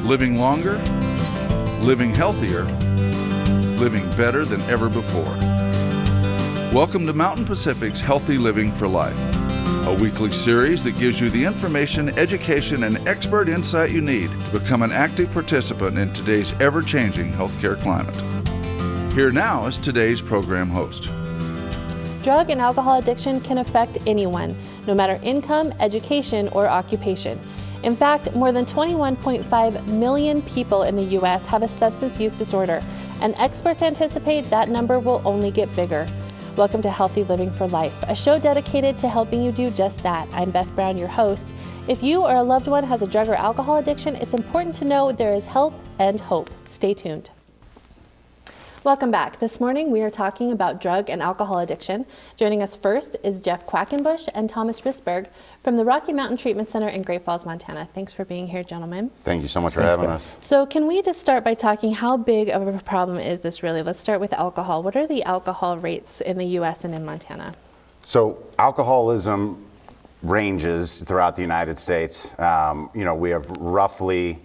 living longer, living healthier, living better than ever before. Welcome to Mountain Pacific's Healthy Living for Life, a weekly series that gives you the information, education, and expert insight you need to become an active participant in today's ever-changing healthcare climate. Here now is today's program host. Drug and alcohol addiction can affect anyone, no matter income, education, or occupation. In fact, more than 21.5 million people in the U.S. have a substance use disorder, and experts anticipate that number will only get bigger. Welcome to Healthy Living for Life, a show dedicated to helping you do just that. I'm Beth Brown, your host. If you or a loved one has a drug or alcohol addiction, it's important to know there is help and hope. Stay tuned. Welcome back. This morning we are talking about drug and alcohol addiction. Joining us first is Jeff Quackenbush and Thomas Risberg from the Rocky Mountain Treatment Center in Great Falls, Montana. Thanks for being here, gentlemen. Thank you so much for having us. So can we just start by talking how big of a problem is this really? Let's start with alcohol. What are the alcohol rates in the U.S. and in Montana? So alcoholism ranges throughout the United States. We have roughly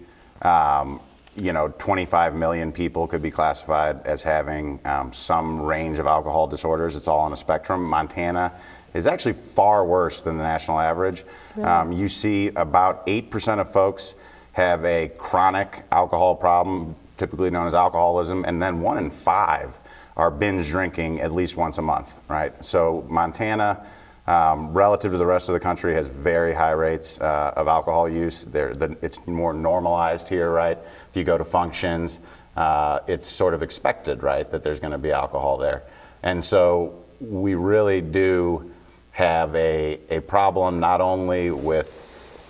25 million people could be classified as having some range of alcohol disorders. It's all on a spectrum. Montana is actually far worse than the national average. Really? You see about 8% of folks have a chronic alcohol problem, typically known as alcoholism, and then 1 in 5 are binge drinking at least once a month, right? So Montana, relative to the rest of the country, has very high rates of alcohol use. It's more normalized here, right? If you go to functions, it's sort of expected, right, that there's going to be alcohol there. And so we really do have a problem not only with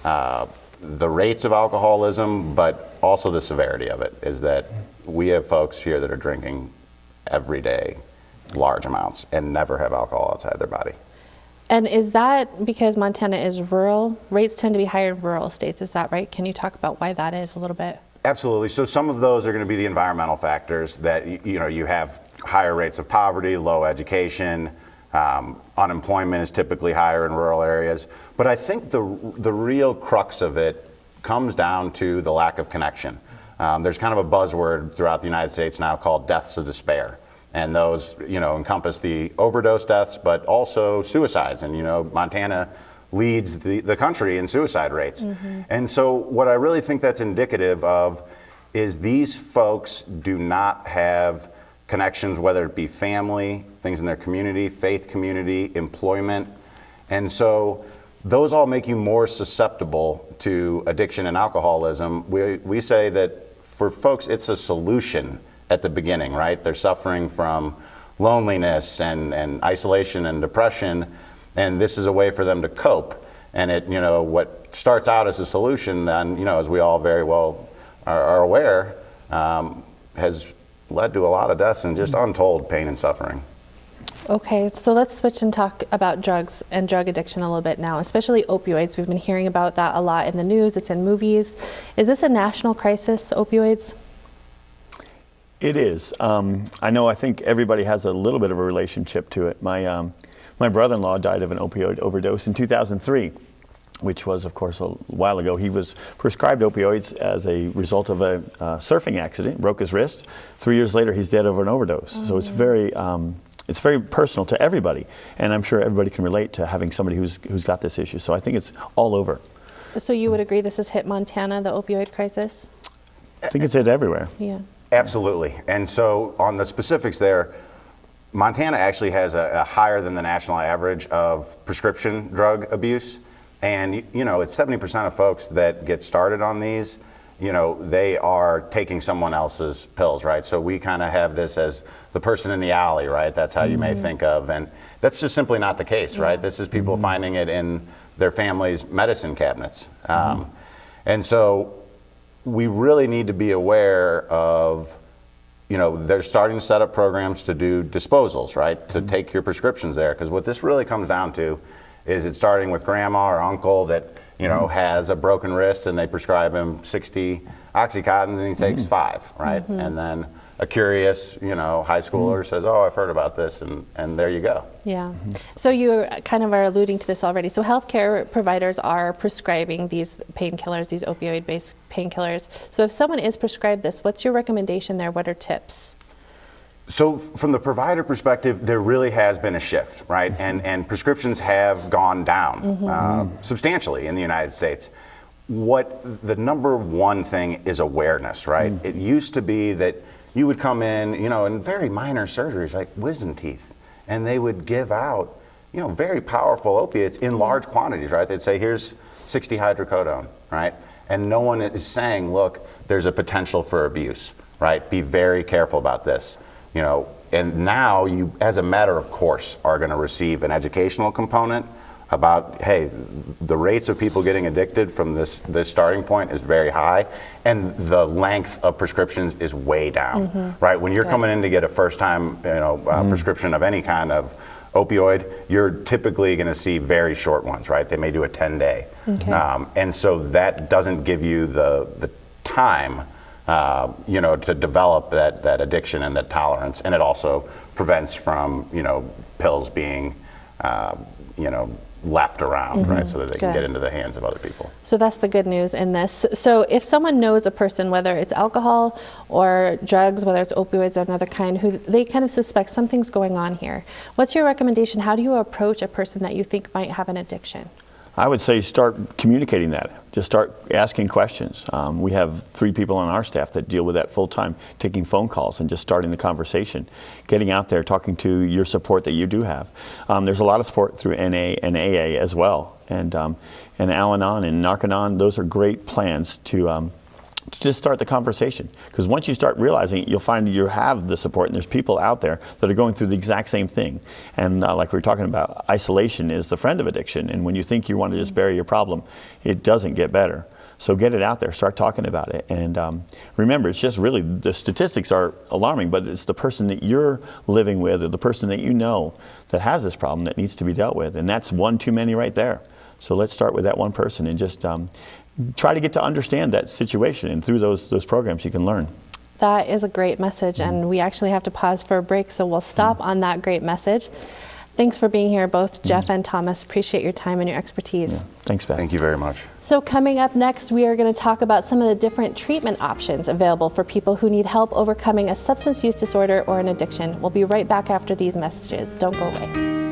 the rates of alcoholism, but also the severity of it, is that we have folks here that are drinking every day large amounts and never have alcohol outside their body. And is that because Montana is rural? Rates tend to be higher in rural states, is that right? Can you talk about why that is a little bit? Absolutely. So some of those are going to be the environmental factors that, you have higher rates of poverty, low education, unemployment is typically higher in rural areas. But I think the real crux of it comes down to the lack of connection. There's kind of a buzzword throughout the United States now called deaths of despair. And those, encompass the overdose deaths, but also suicides. And, Montana leads the country in suicide rates. Mm-hmm. And so what I really think that's indicative of is these folks do not have connections, whether it be family, things in their community, faith community, employment. And so those all make you more susceptible to addiction and alcoholism. We say that for folks, it's a solution at the beginning, right? They're suffering from loneliness and isolation and depression, and this is a way for them to cope. And it, what starts out as a solution then, as we all very well are aware, has led to a lot of deaths and just untold pain and suffering. Okay, so let's switch and talk about drugs and drug addiction a little bit now, especially opioids. We've been hearing about that a lot in the news, it's in movies. Is this a national crisis, opioids? It is. I think everybody has a little bit of a relationship to it. My brother-in-law died of an opioid overdose in 2003, which was, of course, a while ago. He was prescribed opioids as a result of a surfing accident, broke his wrist. 3 years later, he's dead over an overdose. Mm-hmm. So it's very personal to everybody, and I'm sure everybody can relate to having somebody who's got this issue. So I think it's all over. So you would agree this has hit Montana, the opioid crisis? I think it's hit everywhere. Yeah. Absolutely. And so on the specifics there, Montana actually has a higher than the national average of prescription drug abuse. And, it's 70% of folks that get started on these, they are taking someone else's pills, right? So we kind of have this as the person in the alley, right? That's how you may think of. And that's just simply not the case, right? This is people finding it in their family's medicine cabinets. And so we really need to be aware of, they're starting to set up programs to do disposals, right? To take your prescriptions there. Because what this really comes down to is it's starting with grandma or uncle that, you know, has a broken wrist and they prescribe him 60 Oxycontins and he takes 5, right? And then a curious, you know, high schooler says, oh, I've heard about this, and there you go. Yeah. So you kind of are alluding to this already. So healthcare providers are prescribing these painkillers, these opioid-based painkillers. So if someone is prescribed this, what's your recommendation there? What are tips? So from the provider perspective, there really has been a shift, right? And prescriptions have gone down substantially in the United States. What the number one thing is awareness, right? It used to be that you would come in, you know, in very minor surgeries like wisdom teeth, and they would give out, you know, very powerful opiates in large quantities, right? They'd say, here's 60 hydrocodone, right? And no one is saying, look, there's a potential for abuse, right? Be very careful about this, you know. And now you, as a matter of course, are going to receive an educational component about, hey, the rates of people getting addicted from this starting point is very high, and the length of prescriptions is way down, right? When you're coming in to get a first-time, you know, prescription of any kind of opioid, you're typically going to see very short ones, right? They may do a 10-day, and so that doesn't give you the time, you know, to develop that addiction and that tolerance, and it also prevents from, you know, pills being, you know, left around, right, so that they can get into the hands of other people. So that's the good news in this. So if someone knows a person, whether it's alcohol or drugs, whether it's opioids or another kind, who they kind of suspect something's going on here, what's your recommendation? How do you approach a person that you think might have an addiction? I would say start communicating that. Just start asking questions. We have 3 people on our staff that deal with that full time, taking phone calls and just starting the conversation, getting out there, talking to your support that you do have. There's a lot of support through NA and AA as well, and Al-Anon and Narconon. Those are great plans to just start the conversation, because once you start realizing it, you'll find you have the support, and there's people out there that are going through the exact same thing. And like we were talking about, isolation is the friend of addiction, and when you think you want to just bury your problem, it doesn't get better. So get it out there, start talking about it, and remember, it's just really, the statistics are alarming, but it's the person that you're living with or the person that you know that has this problem that needs to be dealt with, and that's one too many right there. So let's start with that one person and just try to get to understand that situation, and through those programs you can learn. That is a great message, and we actually have to pause for a break, so we'll stop on that great message. Thanks for being here, both Jeff and Thomas. Appreciate your time and your expertise. Yeah. Thanks, Beth. Thank you very much. So coming up next, we are going to talk about some of the different treatment options available for people who need help overcoming a substance use disorder or an addiction. We'll be right back after these messages. Don't go away.